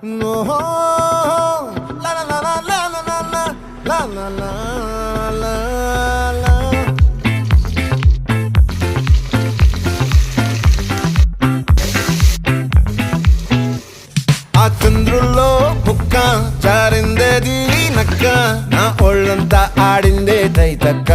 La la la la la la la la la la la la. ఆ చంద్రుల్లో బుక్క చారిందేది నక్క నా ఒళ్ళంతా ఆడిందే తైతక్క